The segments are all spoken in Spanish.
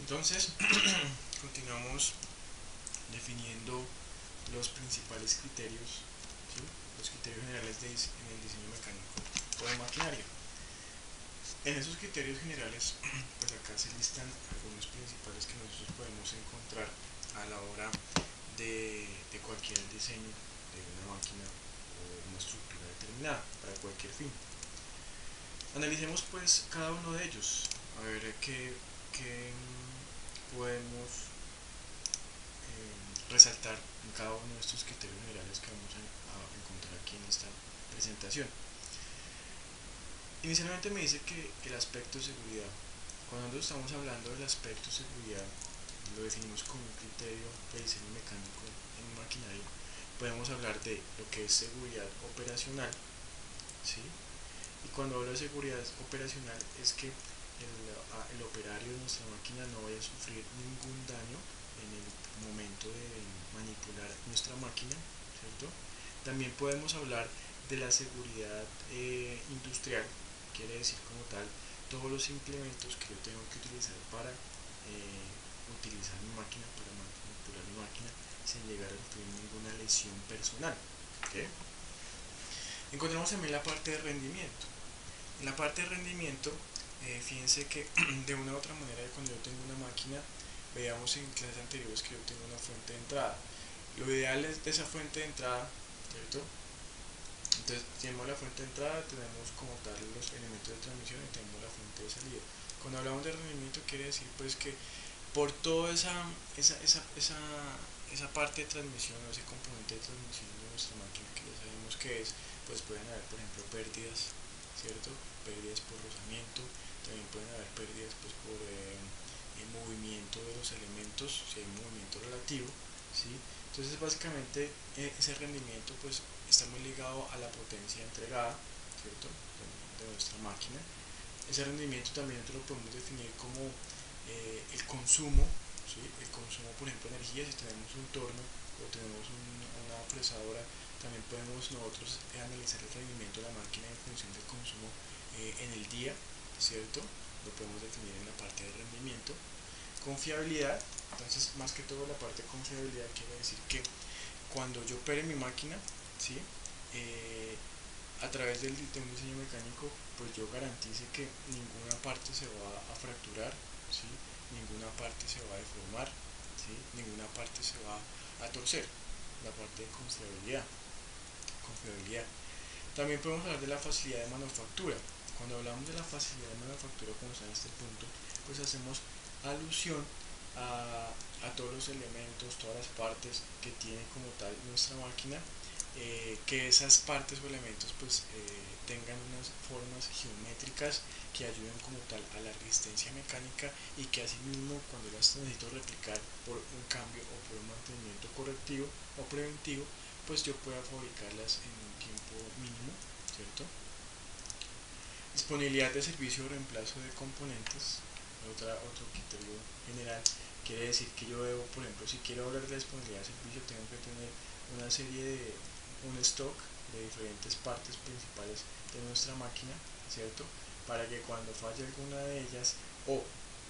Entonces, continuamos definiendo los principales criterios, ¿sí? Los criterios generales en el diseño mecánico o de maquinaria. En esos criterios generales, pues acá se listan algunos principales que nosotros podemos encontrar a la hora de cualquier diseño de una máquina o una estructura determinada para cualquier fin. Analicemos pues cada uno de ellos, a ver qué podemos resaltar en cada uno de estos criterios generales que vamos a encontrar aquí en esta presentación. Inicialmente me dice que el aspecto de seguridad. Cuando nosotros estamos hablando del aspecto de seguridad, lo definimos como un criterio de diseño mecánico en maquinaria. Podemos hablar de lo que es seguridad operacional, ¿sí? Y cuando hablo de seguridad operacional es que el operario de nuestra máquina no vaya a sufrir ningún daño en el momento de manipular nuestra máquina, ¿cierto? También podemos hablar de la seguridad industrial, quiere decir como tal todos los implementos que yo tengo que utilizar para utilizar mi máquina, para manipular mi máquina sin llegar a sufrir ninguna lesión personal. ¿Okay? Encontramos también la parte de rendimiento. En la parte de rendimiento, fíjense que de una u otra manera cuando yo tengo una máquina, veíamos en clases anteriores que yo tengo una fuente de entrada. Lo ideal es de esa fuente de entrada, ¿cierto? Entonces tenemos la fuente de entrada, tenemos como tal los elementos de transmisión y tenemos la fuente de salida. Cuando hablamos de rendimiento quiere decir pues que por toda esa parte de transmisión o ese componente de transmisión de nuestra máquina que ya sabemos que es, pues pueden haber por ejemplo pérdidas, ¿cierto? Pérdidas por rozamiento, también pueden haber pérdidas pues por el movimiento de los elementos, si hay un movimiento relativo, ¿sí? Entonces básicamente ese rendimiento pues está muy ligado a la potencia entregada, ¿cierto? De nuestra máquina. Ese rendimiento también nosotros lo podemos definir como el consumo, ¿sí? El consumo, por ejemplo, de energía. Si tenemos un torno o tenemos una fresadora, también podemos nosotros analizar el rendimiento de la máquina en función del consumo en el día, ¿cierto? Lo podemos definir en la parte de rendimiento. Confiabilidad, entonces más que todo la parte de confiabilidad quiere decir que cuando yo opere mi máquina, ¿sí? A través de un diseño mecánico, pues yo garantice que ninguna parte se va a fracturar, ¿sí? Ninguna parte se va a deformar, ¿sí? Ninguna parte se va a torcer. La parte de confiabilidad. También podemos hablar de la facilidad de manufactura. Cuando hablamos de la facilidad de manufactura, como está en este punto, pues hacemos alusión a todos los elementos, todas las partes que tiene como tal nuestra máquina, que esas partes o elementos pues tengan unas formas geométricas que ayuden como tal a la resistencia mecánica y que asimismo cuando las necesito replicar por un cambio o por un mantenimiento correctivo o preventivo, pues yo pueda fabricarlas en un tiempo mínimo, ¿cierto? Disponibilidad de servicio o reemplazo de componentes, otro criterio general, quiere decir que yo debo, por ejemplo, si quiero hablar de disponibilidad de servicio, tengo que tener una serie de, un stock de diferentes partes principales de nuestra máquina, ¿cierto? Para que cuando falle alguna de ellas o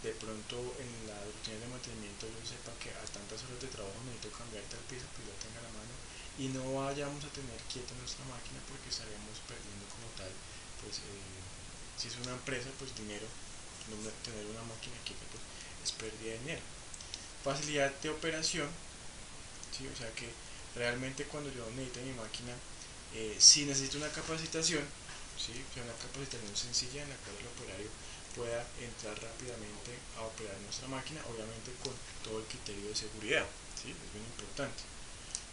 de pronto en la rutina de mantenimiento yo sepa que a tantas horas de trabajo necesito cambiar tal pieza, pues la tenga a la mano y no vayamos a tener quieta nuestra máquina porque estaríamos perdiendo como tal pues si es una empresa pues dinero, no tener una máquina quieta pues es pérdida de dinero. Facilidad de operación, ¿sí? O sea que realmente cuando yo necesite mi máquina, si necesito una capacitación, ¿sí? O sea, una capacitación sencilla en la cual el operario pueda entrar rápidamente a operar nuestra máquina, obviamente con todo el criterio de seguridad, ¿sí? Es bien importante.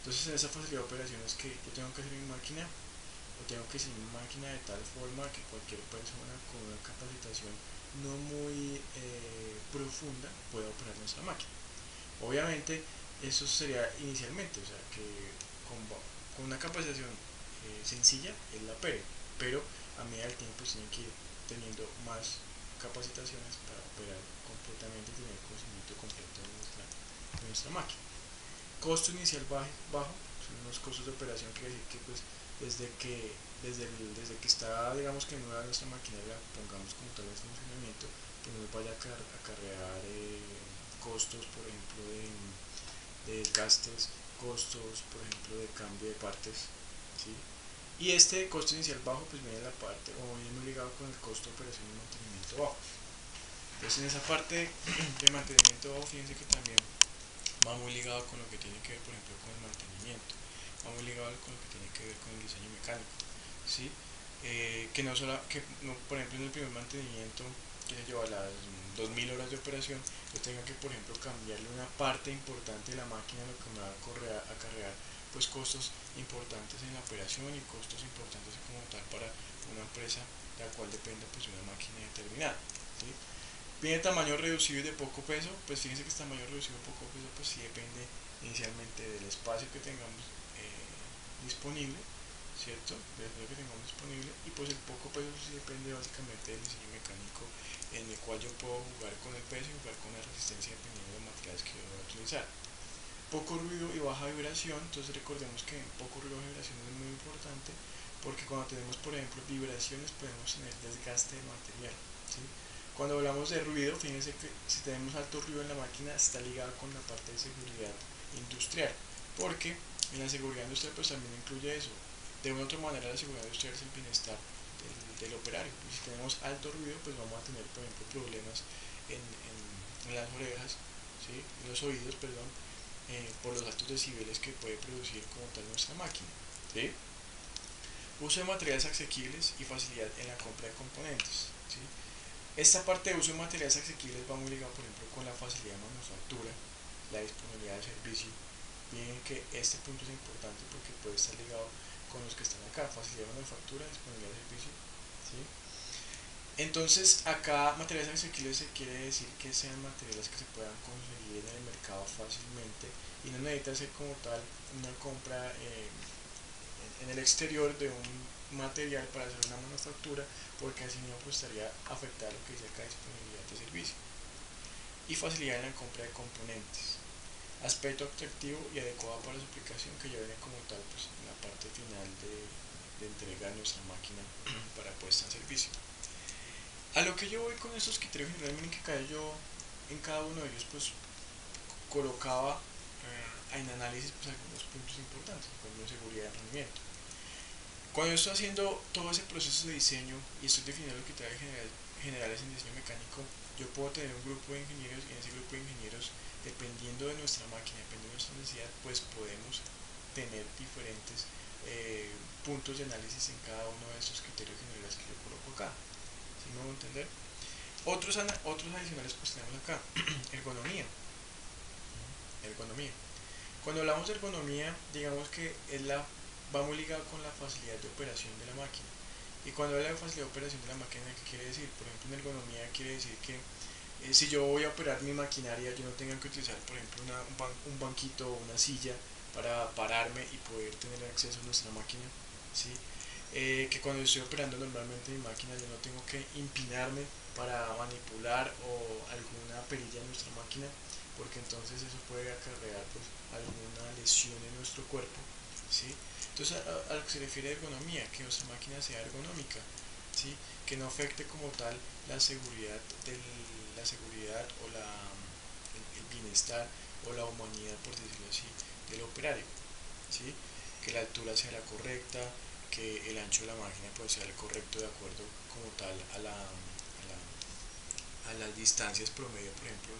Entonces en esa facilidad de operación es que yo tengo que hacer mi máquina o tengo que hacer mi máquina de tal forma que cualquier persona con una capacitación no muy profunda pueda operar nuestra máquina. Obviamente eso sería inicialmente, o sea que con una capacitación sencilla él la opere, pero a medida del tiempo tiene que ir teniendo más capacitaciones para operar completamente y tener conocimiento completo de nuestra máquina. Costo inicial bajo, son unos costos de operación que decir que pues desde que está digamos que nueva nuestra maquinaria pongamos como tal en funcionamiento, pues nos vaya a acarrear costos, por ejemplo, de desgastes, costos, por ejemplo, de cambio de partes, ¿sí? Y este costo inicial bajo pues viene en la parte, o viene muy ligado con el costo de operación y mantenimiento bajo. Entonces en esa parte de mantenimiento bajo, fíjense que también va muy ligado con lo que tiene que ver, por ejemplo, con el mantenimiento, va muy ligado con lo que tiene que ver con el diseño mecánico, ¿sí? Que no solo, que no, por ejemplo, en el primer mantenimiento que se lleva las 2000 horas de operación, yo tenga que, por ejemplo, cambiarle una parte importante de la máquina, lo que me va a acarrear pues costos importantes en la operación y costos importantes como tal para una empresa de la cual dependa pues de una máquina determinada, ¿sí? Viene tamaño reducido y de poco peso, pues fíjense que este tamaño reducido y poco peso pues sí depende inicialmente del espacio que tengamos disponible, ¿cierto? Del espacio que tengamos disponible, y pues el poco peso sí depende básicamente del diseño mecánico en el cual yo puedo jugar con el peso y jugar con la resistencia dependiendo de los materiales que yo voy a utilizar. Poco ruido y baja vibración, entonces recordemos que poco ruido y baja vibración es muy importante porque cuando tenemos por ejemplo vibraciones podemos tener desgaste de material, ¿sí? Cuando hablamos de ruido, fíjense que si tenemos alto ruido en la máquina está ligado con la parte de seguridad industrial, porque en la seguridad industrial pues también incluye eso. De una u otra manera la seguridad industrial es el bienestar del operario, y si tenemos alto ruido pues vamos a tener por ejemplo problemas en las orejas, ¿sí? En los oídos, perdón, por los altos decibeles que puede producir como tal nuestra máquina, ¿sí? Uso de materiales asequibles y facilidad en la compra de componentes, ¿sí? Esta parte de uso de materiales asequibles va muy ligado, por ejemplo, con la facilidad de manufactura, la disponibilidad de servicio. Bien que este punto es importante porque puede estar ligado con los que están acá, facilidad de manufactura, disponibilidad de servicio, ¿sí? Entonces, acá materiales asequibles se quiere decir que sean materiales que se puedan conseguir en el mercado fácilmente y no necesita ser como tal una compra en el exterior de un material para hacer una manufactura, porque así no pues, estaría afectada lo que dice acá disponibilidad de servicio. Y facilidad en la compra de componentes, aspecto atractivo y adecuado para su aplicación, que ya viene como tal pues, en la parte final de entrega de nuestra máquina para puesta en servicio. A lo que yo voy con estos criterios generales, que en cada uno de ellos pues colocaba en análisis pues, algunos puntos importantes, por ejemplo seguridad y rendimiento. Cuando yo estoy haciendo todo ese proceso de diseño y estoy definiendo los criterios generales en diseño mecánico, yo puedo tener un grupo de ingenieros y en ese grupo de ingenieros, dependiendo de nuestra máquina, dependiendo de nuestra necesidad, pues podemos tener diferentes puntos de análisis en cada uno de estos criterios generales que yo coloco acá. ¿Sí me voy a entender? Otros adicionales pues tenemos acá, ergonomía. Ergonomía. Cuando hablamos de ergonomía, digamos que va muy ligado con la facilidad de operación de la máquina. Y cuando habla de facilidad de operación de la máquina, ¿qué quiere decir? Por ejemplo, en ergonomía quiere decir que si yo voy a operar mi maquinaria, yo no tenga que utilizar, por ejemplo, un banquito o una silla para pararme y poder tener acceso a nuestra máquina, ¿sí? Que cuando estoy operando normalmente mi máquina yo no tengo que empinarme para manipular o alguna perilla de nuestra máquina, porque entonces eso puede acarrear pues, alguna lesión en nuestro cuerpo, ¿sí? Entonces a lo que se refiere a ergonomía, que nuestra máquina sea ergonómica, ¿sí? Que no afecte como tal la seguridad, la seguridad o el bienestar o la humanidad, por decirlo así, del operario, ¿sí? Que la altura sea la correcta, que el ancho de la máquina pues, sea el correcto de acuerdo como tal a las distancias promedio, por ejemplo,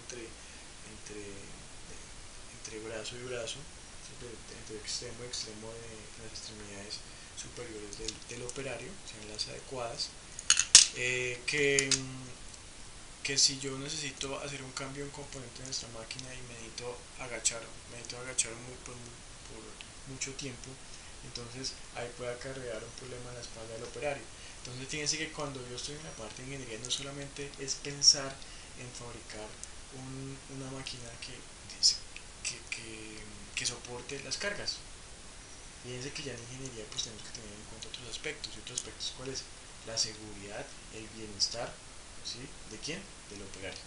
entre brazo y brazo, entre extremo y extremo de las extremidades superiores del operario, sean las adecuadas. Eh, que, que si yo necesito hacer un cambio en componente de nuestra máquina y me necesito agachar por mucho tiempo, entonces ahí puede acarrear un problema en la espalda del operario. Entonces fíjense que cuando yo estoy en la parte de ingeniería no solamente es pensar en fabricar una máquina que, que, que soporte las cargas. Fíjense que ya en ingeniería pues tenemos que tener en cuenta otros aspectos. ¿Y otros aspectos cuáles? La seguridad, el bienestar, ¿sí? ¿De quién? Del operario.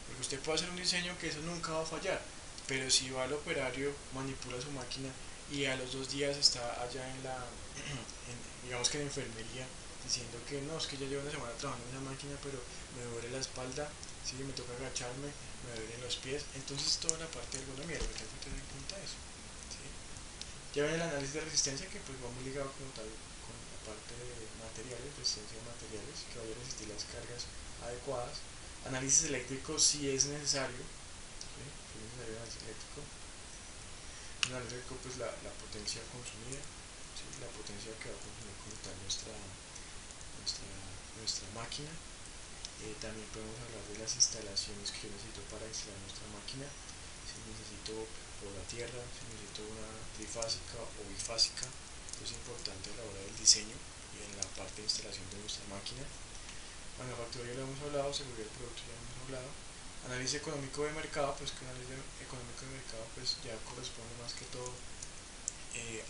Porque usted puede hacer un diseño que eso nunca va a fallar, pero si va al operario, manipula su máquina y a los 2 días está allá digamos que en enfermería, diciendo que no, es que ya llevo una semana trabajando en esa máquina, pero me duele la espalda, ¿sí? Me toca agacharme, me duelen los pies, entonces toda la parte de ergonomía, lo que tengo que tener en cuenta es eso, ¿sí? Ya viene el análisis de resistencia, que pues va muy ligado como tal con la parte de materiales, resistencia de materiales, que vaya a resistir las cargas adecuadas. Análisis eléctrico si es necesario, ¿sí? Si es necesario análisis eléctrico. En análisis eléctrico pues la potencia consumida, ¿sí? La potencia que va a consumir como tal nuestra, nuestra máquina. También podemos hablar de las instalaciones que yo necesito para instalar nuestra máquina, si necesito por la tierra, si necesito una trifásica o bifásica. Esto es importante a la hora del diseño y en la parte de instalación de nuestra máquina. Manufactura ya lo hemos hablado, seguridad del producto ya lo hemos hablado. Análisis económico de mercado, pues que análisis económico de mercado pues ya corresponde más que todo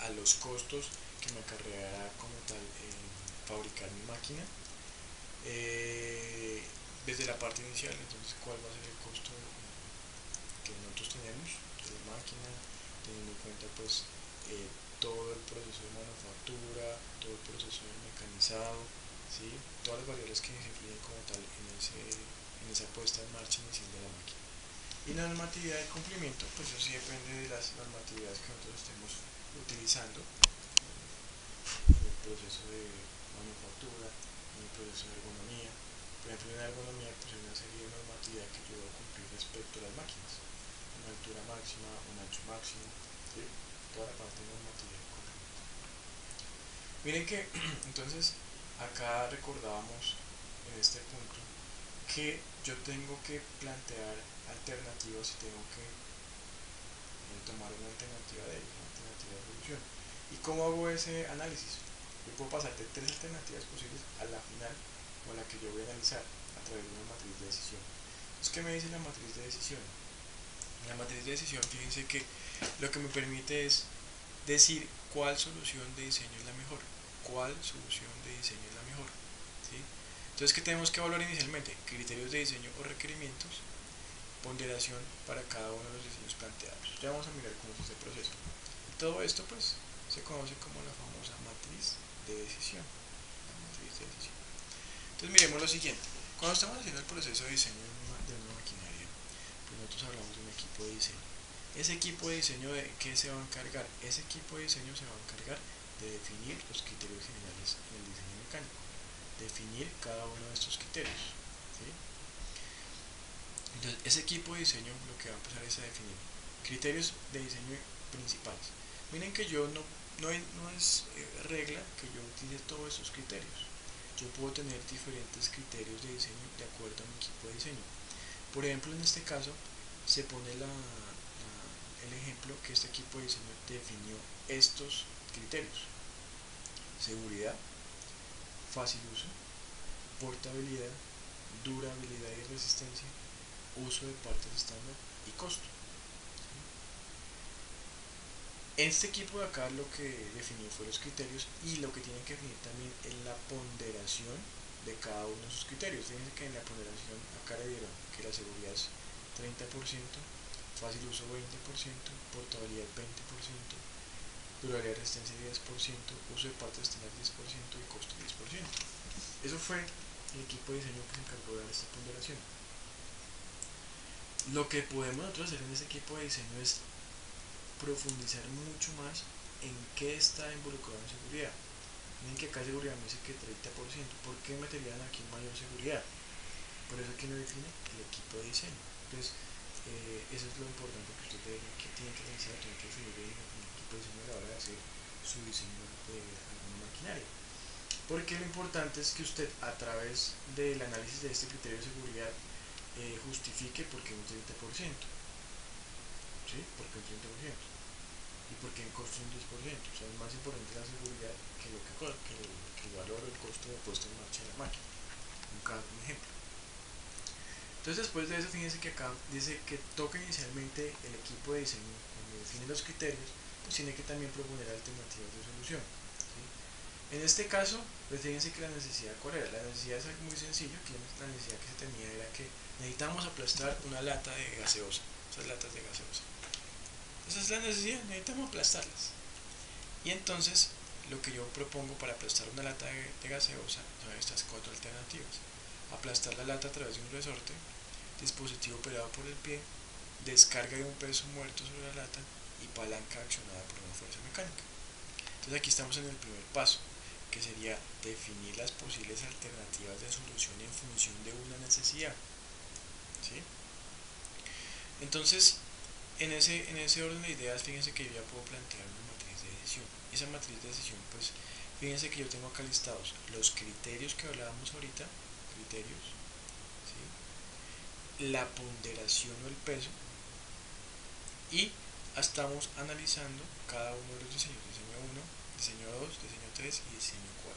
a los costos que me acarreará como tal fabricar mi máquina. Desde la parte inicial, entonces cuál va a ser el costo que nosotros tenemos de la máquina, teniendo en cuenta pues todo el proceso de manufactura, todo el proceso de mecanizado, ¿sí? Todas las variables que se influyen como tal en esa puesta en marcha inicial de la máquina. Y la normatividad de cumplimiento, pues eso sí depende de las normatividades que nosotros estemos utilizando en el proceso de manufactura, en el proceso de ergonomía. Por ejemplo, en la ergonomía pues hay una serie de normatividad que yo debo cumplir respecto a las máquinas. Una altura máxima, un ancho máximo, ¿sí? Toda la parte de normatividad de cumplimiento. Miren que entonces acá recordábamos en este punto que yo tengo que plantear alternativas y tengo que tomar una alternativa de ellos, una alternativa de solución. ¿Y cómo hago ese análisis? Yo puedo pasar de tres alternativas posibles a la final o a la que yo voy a analizar a través de una matriz de decisión. Entonces, ¿qué me dice la matriz de decisión? En la matriz de decisión, fíjense que lo que me permite es decir cuál solución de diseño es la mejor. ¿Cuál solución de diseño es la mejor? ¿Sí? Entonces, ¿qué tenemos que evaluar inicialmente? Criterios de diseño o requerimientos, ponderación para cada uno de los diseños planteados. Ya vamos a mirar cómo es este proceso. Y todo esto pues se conoce como la famosa matriz de decisión. La matriz de decisión. Entonces miremos lo siguiente. Cuando estamos haciendo el proceso de diseño de una maquinaria, pues nosotros hablamos de un equipo de diseño. Ese equipo de diseño, ¿de qué se va a encargar? Ese equipo de diseño se va a encargar de definir los criterios generales en el diseño mecánico. Definir cada uno de estos criterios. ¿Sí? Entonces, ese equipo de diseño lo que va a empezar es a definir criterios de diseño principales. Miren que yo no es regla que yo utilice todos esos criterios. Yo puedo tener diferentes criterios de diseño de acuerdo a mi equipo de diseño. Por ejemplo, en este caso se pone el ejemplo que este equipo de diseño definió estos criterios: seguridad, fácil uso, portabilidad, durabilidad y resistencia, uso de partes estándar y costo. Este equipo de acá lo que definió fue los criterios, y lo que tienen que definir también es la ponderación de cada uno de sus criterios. Fíjense que en la ponderación acá le dieron que la seguridad es 30%, fácil uso 20%, portabilidad 20%, durabilidad y resistencia 10%, uso de partes estándar 10% y costo 10%. Eso fue el equipo de diseño que se encargó de dar esta ponderación. Lo que podemos nosotros hacer en ese equipo de diseño es profundizar mucho más en qué está involucrado en seguridad. Miren que acá seguridad me dice que 30%. ¿Por qué meterían aquí mayor seguridad? Por eso aquí no define el equipo de diseño. Entonces, eso es lo importante que usted debe, que tiene que realizar, tiene que definir el equipo de diseño a la hora de hacer su diseño de alguna maquinaria. Porque lo importante es que usted, a través del análisis de este criterio de seguridad, justifique por qué un 30%. ¿Sí? ¿Por qué un 30%? ¿Y por qué en costo un 10%? O sea, es más importante la seguridad que el valor o el costo de puesta en marcha de la máquina. Un ejemplo. Entonces, después de eso, fíjense que acá dice que toca inicialmente el equipo de diseño, cuando define los criterios, pues tiene que también proponer alternativas de solución. ¿Sí? En este caso, pues fíjense que la necesidad, ¿cuál era? La necesidad es algo muy sencillo, que la necesidad que se tenía era que necesitamos aplastar una lata de gaseosa, esas latas de gaseosa. Esa es la necesidad, necesitamos aplastarlas. Y entonces, lo que yo propongo para aplastar una lata de gaseosa son estas cuatro alternativas: aplastar la lata a través de un resorte, dispositivo operado por el pie, descarga de un peso muerto sobre la lata y palanca accionada por una fuerza mecánica. Entonces aquí estamos en el primer paso, que sería definir las posibles alternativas de solución en función de una necesidad. ¿Sí? Entonces, en ese orden de ideas, fíjense que yo ya puedo plantear una matriz de decisión. Esa matriz de decisión, pues, fíjense que yo tengo acá listados los criterios que hablábamos ahorita, criterios, ¿sí? La ponderación o el peso, y estamos analizando cada uno de los diseños, diseño 1, diseño 2, diseño 3 y diseño 4.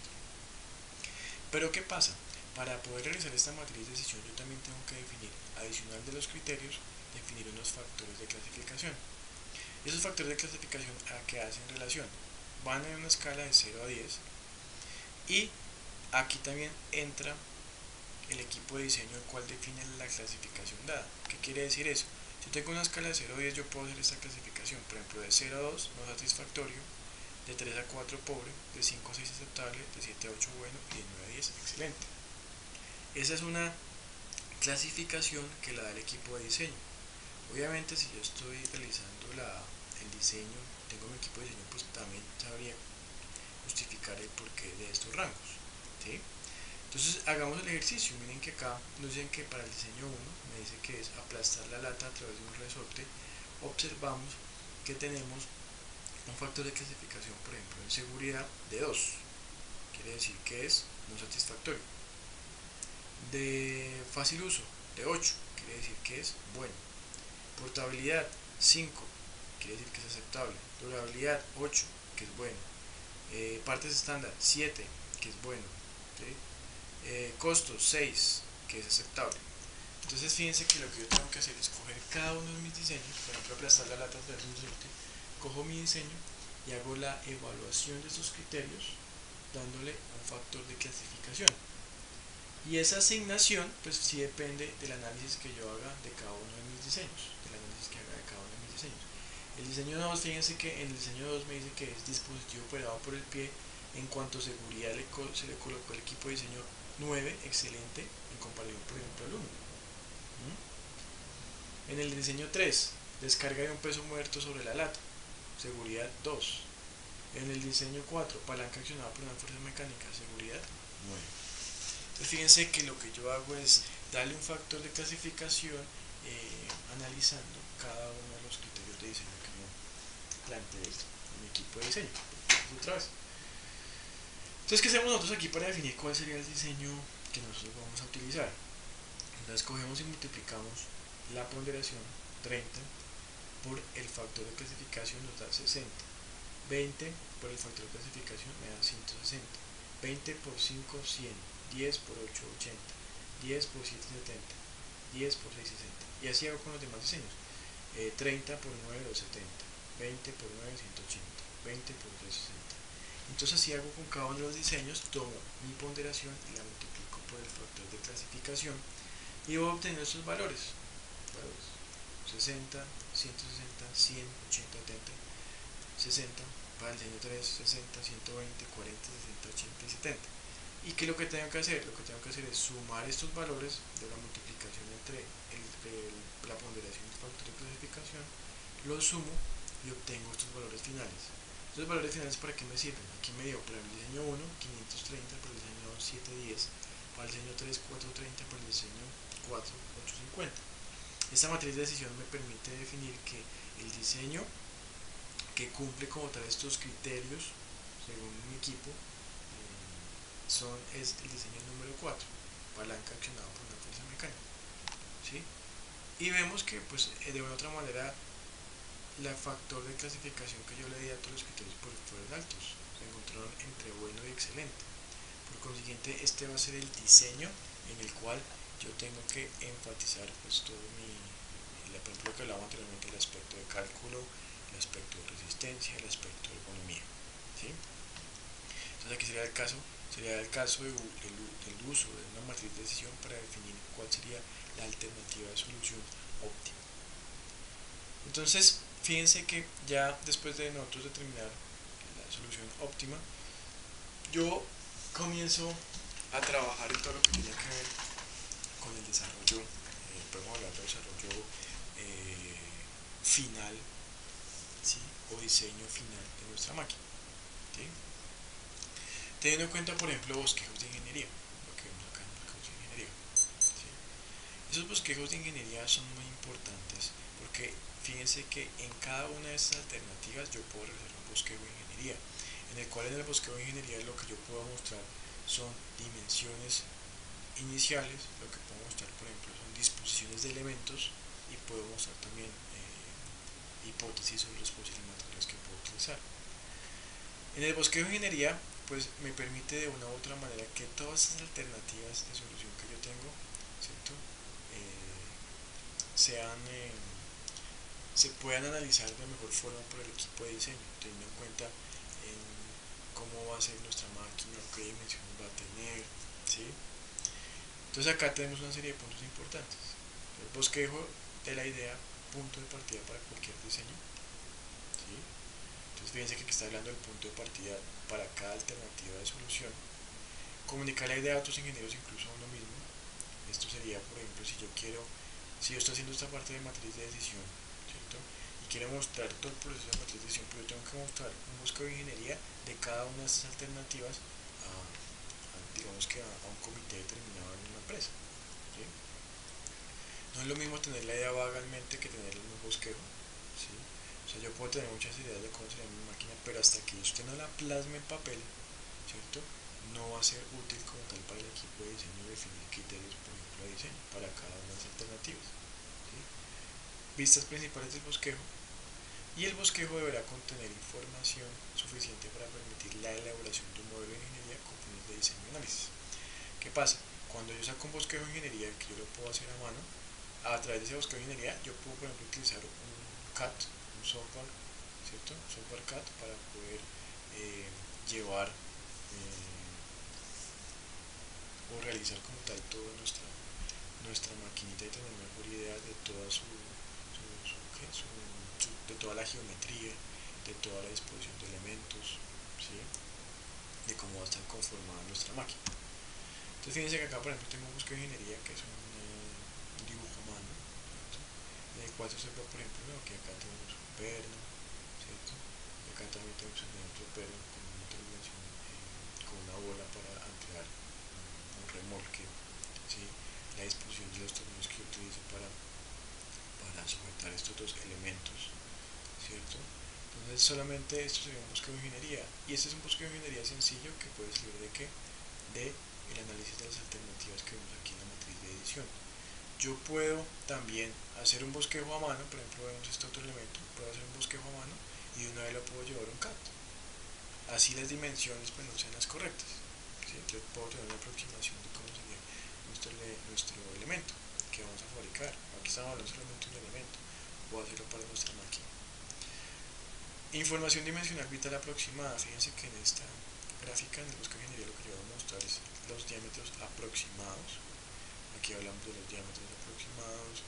Pero ¿qué pasa? Para poder realizar esta matriz de decisión yo también tengo que definir, adicional de los criterios, definir unos factores de clasificación. Esos factores de clasificación a qué hacen relación, van en una escala de 0 a 10, y aquí también entra el equipo de diseño el cual define la clasificación dada. ¿Qué quiere decir eso? Si tengo una escala de 0 a 10 yo puedo hacer esta clasificación, por ejemplo de 0 a 2 no satisfactorio, de 3 a 4 pobre, de 5 a 6 aceptable, de 7 a 8 bueno y de 9 a 10 excelente. Esa es una clasificación que la da el equipo de diseño. Obviamente si yo estoy realizando el diseño, tengo mi equipo de diseño, pues también sabría justificar el porqué de estos rangos, ¿sí? Entonces hagamos el ejercicio. Miren que acá nos dicen que para el diseño 1 me dice que es aplastar la lata a través de un resorte. Observamos que tenemos un factor de clasificación, por ejemplo en seguridad, de 2, quiere decir que es no satisfactorio. De fácil uso, de 8, quiere decir que es bueno. Portabilidad, 5, quiere decir que es aceptable. Durabilidad, 8, que es bueno. Partes estándar, 7, que es bueno, ¿sí? Costos, 6, que es aceptable. Entonces fíjense que lo que yo tengo que hacer es coger cada uno de mis diseños, por ejemplo aplastar la lata de un resorte, cojo mi diseño y hago la evaluación de estos criterios dándole un factor de clasificación. Y esa asignación, pues sí depende del análisis que yo haga de cada uno de mis diseños, del análisis que haga de cada uno de mis diseños. El diseño 2, fíjense que en el diseño 2 me dice que es dispositivo operado por el pie. En cuanto a seguridad se le colocó el equipo de diseño 9, excelente, en comparación por ejemplo al 1. En el diseño 3, descarga de un peso muerto sobre la lata, seguridad 2. En el diseño 4, palanca accionada por una fuerza mecánica, seguridad 9. Entonces fíjense que lo que yo hago es darle un factor de clasificación analizando cada uno de los criterios de diseño que yo planteé en mi equipo de diseño. Otra vez. Entonces, ¿qué hacemos nosotros aquí para definir cuál sería el diseño que nosotros vamos a utilizar? Entonces cogemos y multiplicamos la ponderación 30 por el factor de clasificación, nos da 60. 20 por el factor de clasificación me da 160. 20 por 5, 100. 10 por 8, 80. 10 por 7, 70. 10 por 6, 60. Y así hago con los demás diseños. 30 por 9, 270. 20 por 9, 180. 20 por 3, 60. Entonces así hago con cada uno de los diseños, tomo mi ponderación y la multiplico por el factor de clasificación y voy a obtener estos valores. 60, 160, 100, 80, 70, 60, para el diseño 3, 60, 120, 40, 60, 80 y 70. ¿Y qué es lo que tengo que hacer? Lo que tengo que hacer es sumar estos valores de la multiplicación entre la ponderación y el factor de clasificación, los sumo y obtengo estos valores finales. Estos valores finales, ¿para qué me sirven? Aquí me dio para el diseño 1, 530, para el diseño 2, 710, para el diseño 3, 430, para el diseño 4, 850. Esta matriz de decisión me permite definir que el diseño que cumple como tal estos criterios, según mi equipo, es el diseño número 4, palanca accionada por una fuerza mecánica, ¿sí? Y vemos que pues de una u otra manera el factor de clasificación que yo le di a todos los criterios pues, fueron altos, se encontraron entre bueno y excelente. Por consiguiente, este va a ser el diseño en el cual yo tengo que enfatizar pues todo por ejemplo, lo que hablábamos anteriormente, el aspecto de cálculo, el aspecto de resistencia, el aspecto de economía, ¿sí? Entonces aquí sería el caso del uso de una matriz de decisión para definir cuál sería la alternativa de solución óptima. Entonces, fíjense que ya después de nosotros determinar la solución óptima, yo comienzo a trabajar en todo lo que tiene que ver con el desarrollo podemos hablar de desarrollo final, ¿sí? O diseño final de nuestra máquina, ¿sí? Teniendo en cuenta, por ejemplo, bosquejos de ingeniería, lo que vemos acá en bosquejos de ingeniería, ¿sí? Esos bosquejos de ingeniería son muy importantes porque fíjense que en cada una de estas alternativas yo puedo realizar un bosquejo de ingeniería, en el cual en el bosquejo de ingeniería lo que yo puedo mostrar son dimensiones iniciales, lo que puedo mostrar por ejemplo son disposiciones de elementos y puedo mostrar también hipótesis sobre los posibles materiales que puedo utilizar. En el bosquejo de ingeniería pues me permite de una u otra manera que todas estas alternativas de solución que yo tengo, ¿cierto? Sean se puedan analizar de mejor forma por el equipo de diseño, teniendo en cuenta en cómo va a ser nuestra máquina, qué dimensiones va a tener, ¿sí? Entonces acá tenemos una serie de puntos importantes. El bosquejo de la idea, punto de partida para cualquier diseño, ¿sí? Entonces fíjense que aquí está hablando del punto de partida para cada alternativa de solución. Comunicar la idea a otros ingenieros, incluso a uno mismo. Esto sería, por ejemplo, si yo estoy haciendo esta parte de matriz de decisión, ¿cierto? Y quiero mostrar todo el proceso de matriz de decisión, pero yo tengo que mostrar un bosquejo de ingeniería de cada una de estas alternativas digamos que a un comité determinado en una empresa, ¿sí? No es lo mismo tener la idea vagamente que tener un bosquejo, ¿sí? O sea, yo puedo tener muchas ideas de cómo sería mi máquina, pero hasta que usted no la plasme en papel, ¿cierto? No va a ser útil como tal para el equipo de diseño definir criterios, por ejemplo, de diseño para cada una de las alternativas, ¿sí? Vistas principales del bosquejo. Y el bosquejo deberá contener información suficiente para permitir la elaboración de un modelo de ingeniería con fines de diseño y análisis. ¿Qué pasa? Cuando yo saco un bosquejo de ingeniería que yo lo puedo hacer a mano, a través de ese bosquejo de ingeniería yo puedo, por ejemplo, utilizar un CAD, un software, ¿cierto? Software CAD para poder llevar o realizar como tal toda nuestra maquinita y tener mejor idea de toda de toda la geometría, de toda la disposición de elementos, ¿sí? De cómo va a estar conformada nuestra máquina. Entonces fíjense que acá por ejemplo tengo un bosquejo de ingeniería que es un dibujo a mano, ¿cierto? En el cual se observa por ejemplo, ¿no? Que acá tenemos un perno, ¿cierto? Y acá también tenemos otro perno con una otra dimensión, con una bola para anclar un remolque, ¿sí? La disposición de los tornillos que yo utilizo para sujetar estos dos elementos, ¿cierto? Entonces solamente esto sería un bosquejo de ingeniería, y este es un bosquejo de ingeniería sencillo que puede servir de qué, de el análisis de las alternativas que vemos aquí en la matriz de edición. Yo puedo también hacer un bosquejo a mano, por ejemplo vemos este otro elemento, puedo hacer un bosquejo a mano y de una vez lo puedo llevar a un CAD, así las dimensiones pues no sean las correctas, ¿sí? Yo puedo tener una aproximación de cómo sería nuestro elemento que vamos a fabricar. Aquí estamos hablando solamente de un elemento, puedo hacerlo para nuestra máquina. Información dimensional vital aproximada. Fíjense que en esta gráfica, en el bosquejo de ingeniería, lo que yo voy a mostrar es los diámetros aproximados. Aquí hablamos de los diámetros aproximados,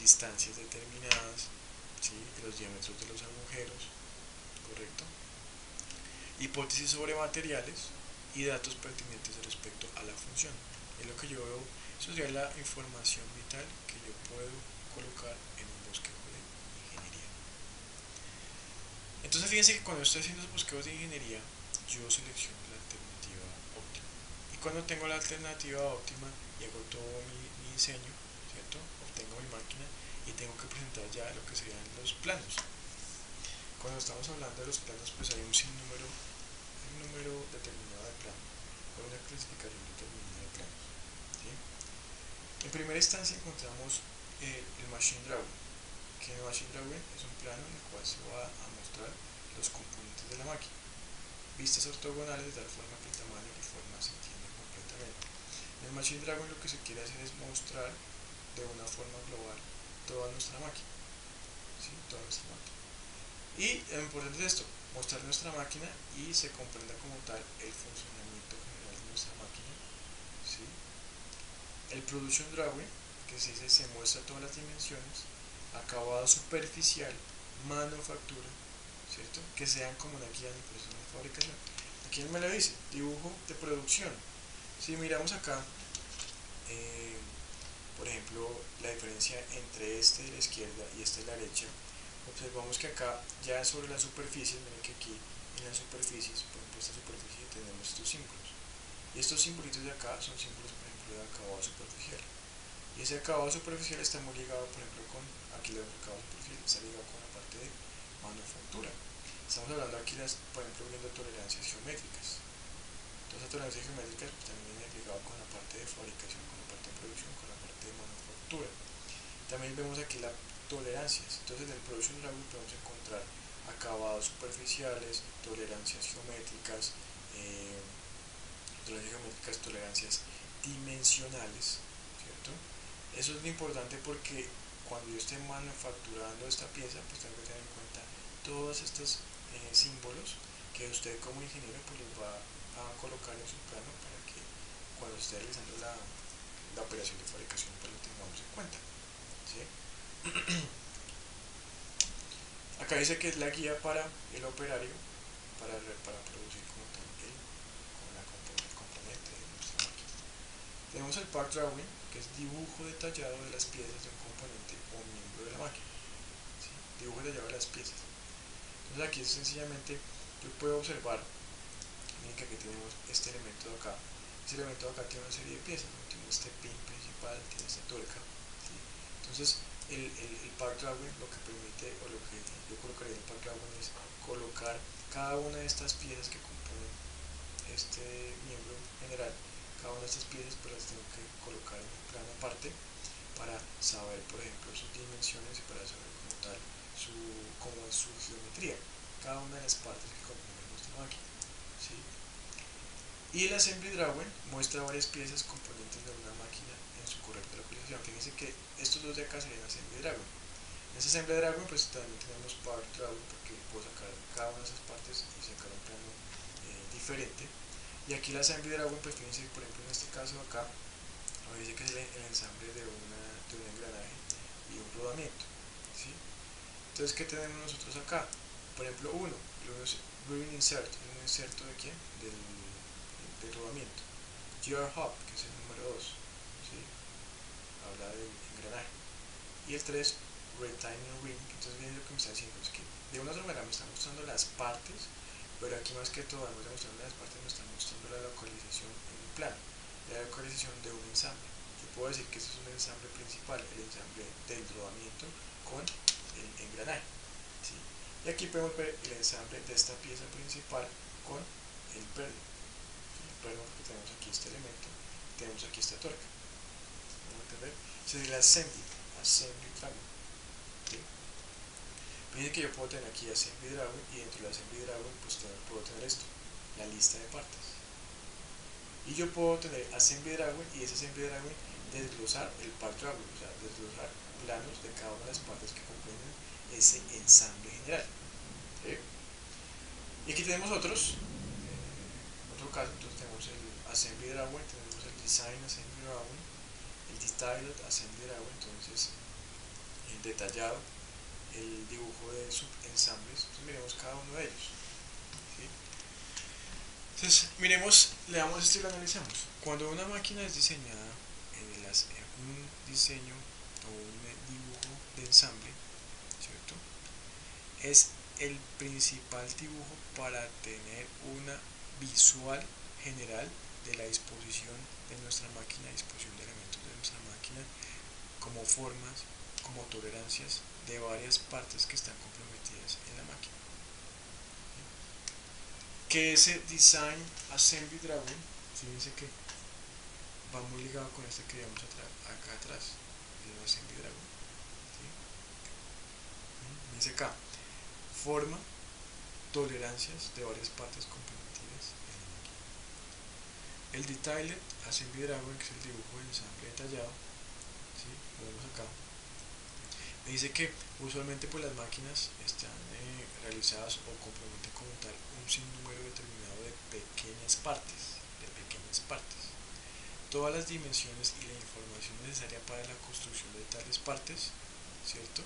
distancias determinadas, ¿sí? Los diámetros de los agujeros, ¿correcto? Hipótesis sobre materiales y datos pertinentes respecto a la función. Es lo que yo veo, eso sería la información vital que yo puedo colocar en un bosquejo de ingeniería. Entonces fíjense que cuando estoy haciendo los bosquejos de ingeniería, yo selecciono la alternativa óptima. Y cuando tengo la alternativa óptima y hago todo mi diseño, ¿cierto? Obtengo mi máquina y tengo que presentar ya lo que serían los planos. Cuando estamos hablando de los planos, pues hay un sinnúmero, un número determinado de planos, o una clasificación determinada de planos, ¿sí? En primera instancia encontramos el Machine Drawing, que el Machine Drawing es un plano en el cual se va a mostrar los componentes de la máquina, vistas ortogonales de tal forma que el tamaño y forma se entienden completamente. En el Machine Drawing lo que se quiere hacer es mostrar de una forma global toda nuestra máquina, ¿sí? Toda nuestra máquina. Y lo importante es esto, mostrar nuestra máquina y se comprenda como tal el funcionamiento general de nuestra máquina, ¿sí? El Production Drawing, que se muestra todas las dimensiones, acabado superficial, manufactura, ¿cierto? Que sean como una guía de proceso de fabricación. Aquí me lo dice, dibujo de producción. Si miramos acá, por ejemplo, la diferencia entre este de la izquierda y este de la derecha, observamos que acá ya sobre la superficie, miren que aquí en las superficies, por ejemplo esta superficie tenemos estos símbolos, y estos simbolitos de acá son símbolos, por ejemplo, de acabado superficial, y ese acabado superficial está muy ligado, por ejemplo, con, aquí el acabado superficial está ligado con la parte de manufactura. Estamos hablando aquí, por ejemplo, viendo tolerancias geométricas. Entonces, la tolerancia geométrica pues, también viene ligado con la parte de fabricación, con la parte de producción, con la parte de manufactura. También vemos aquí las tolerancias. Entonces, en el Production Drawing podemos encontrar acabados superficiales, tolerancias geométricas, tolerancias dimensionales, ¿cierto? Eso es importante porque cuando yo esté manufacturando esta pieza, pues tengo que tener en cuenta todos estos símbolos que usted como ingeniero pues los va a colocar en su plano para que cuando esté realizando la operación de fabricación pues lo tengamos en cuenta, ¿sí? Acá dice que es la guía para el operario para producir como tal el componente de nuestra máquina. Tenemos el part drawing, que es dibujo detallado de las piezas de un componente o miembro de la máquina, ¿sí? Dibujo detallado de las piezas. Entonces aquí es sencillamente yo puedo observar, miren que aquí tenemos este elemento de acá. Este elemento de acá tiene una serie de piezas, ¿no? Tiene este pin principal, tiene esta tuerca, ¿sí? Entonces el part drawing lo que permite, o lo que yo colocaría en el part drawing es colocar cada una de estas piezas que componen este miembro general. Cada una de estas piezas pues las tengo que colocar en un plano aparte para saber, por ejemplo, sus dimensiones y para saber como tal cómo es su geometría, cada una de las partes que componen nuestra máquina, ¿sí? Y el Assembly Drawing muestra varias piezas componentes de una máquina en su correcta localización. Fíjense que estos dos de acá serían Assembly Drawing. En ese Assembly Drawing pues también tenemos Part Drawing porque puedo sacar cada una de esas partes y sacar un plano diferente. Y aquí la Assembly Drawing pues fíjense, por ejemplo, en este caso acá dice que es el ensamble de un engranaje y un rodamiento, ¿sí? Entonces, ¿qué tenemos nosotros acá? Por ejemplo, uno es Ring Insert, ¿un inserto de quién? Del rodamiento. Gear Hub, que es el número 2, ¿sí? Habla del engranaje. Y el 3, Retaining Ring. Entonces, miren lo que me está diciendo, es que de una otra manera me está mostrando las partes, pero aquí más que todo, además de mostrando las partes, me está mostrando la localización en un plano, la localización de un ensamble. Yo puedo decir que este es un ensamble principal, el ensamble del rodamiento con el engranaje, ¿sí? Y aquí podemos ver el ensamble de esta pieza principal con el perno, ¿sí? El perno, porque tenemos aquí este elemento, tenemos aquí esta tuerca, ¿vamos a entender? Ese es el assembly drawing, ¿sí? Fíjense que yo puedo tener aquí assembly drawing y dentro del assembly drawing pues puedo tener esto, la lista de partes. Y yo puedo tener assembly drawing y ese assembly drawing desglosar el part drawing, o sea, desglosar planos de cada una de las partes que comprenden ese ensamble general, ¿sí? Y aquí tenemos otro caso. Entonces tenemos el assembly drawing, tenemos el design assembly drawing, el detailed assembly drawing, entonces el detallado, el dibujo de subensambles. Entonces miremos cada uno de ellos, ¿sí? Entonces miremos, le damos esto y lo analizamos. Cuando una máquina es diseñada un diseño o un dibujo de ensamble, ¿cierto? Es el principal dibujo para tener una visual general de la disposición de nuestra máquina, disposición de elementos de nuestra máquina, como formas, como tolerancias de varias partes que están comprometidas en la máquina. Que ese Design Assembly Drawing, fíjense que va muy ligado con este que vemos acá atrás, el Assembly Drawing, ¿sí? Dice acá, forma, tolerancias de varias partes comprometidas en la máquina. El Detailed Assembly Drawing, que es el dibujo del ensamble detallado, ¿sí? Lo vemos acá. Me dice que usualmente pues las máquinas están realizadas o comprometen como tal un sinnúmero determinado de pequeñas partes, todas las dimensiones y la información necesaria para la construcción de tales partes, ¿cierto?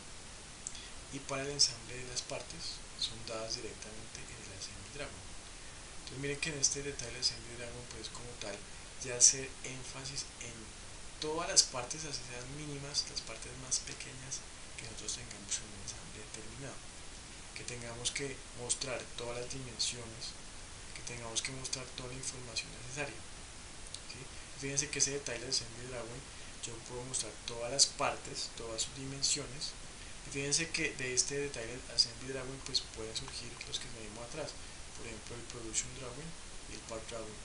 Y para el ensamble de las partes son dadas directamente en el Assembly Drawing. Entonces miren que en este detalle Assembly Drawing pues como tal ya hace énfasis en todas las partes, así sean mínimas, las partes más pequeñas que nosotros tengamos en un ensamble determinado, que tengamos que mostrar todas las dimensiones, que tengamos que mostrar toda la información necesaria, ¿sí? Fíjense que ese detalle de Assembly Drawing yo puedo mostrar todas las partes, todas sus dimensiones, y fíjense que de este detalle de Assembly Drawing pues pueden surgir los que tenemos atrás, por ejemplo el Production Drawing y el Part Drawing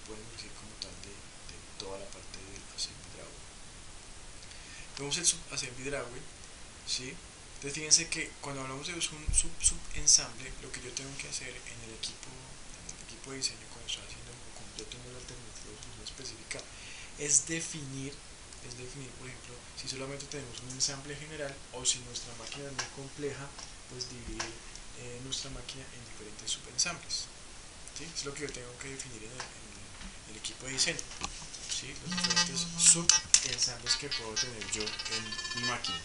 pueden surgir como tal de toda la parte del Assembly Drawing. Vemos el Sub-Assembly Drawing, ¿sí? Entonces fíjense que cuando hablamos de un sub-ensamble, lo que yo tengo que hacer en el equipo de diseño, cuando estoy haciendo, cuando yo tengo la alternativa de solución específica, es definir, por ejemplo, si solamente tenemos un ensamble general o si nuestra máquina es muy compleja, pues dividir nuestra máquina en diferentes subensambles, ¿sí? Es lo que yo tengo que definir en el equipo de diseño, ¿sí? Los diferentes subensambles que puedo tener yo en mi máquina.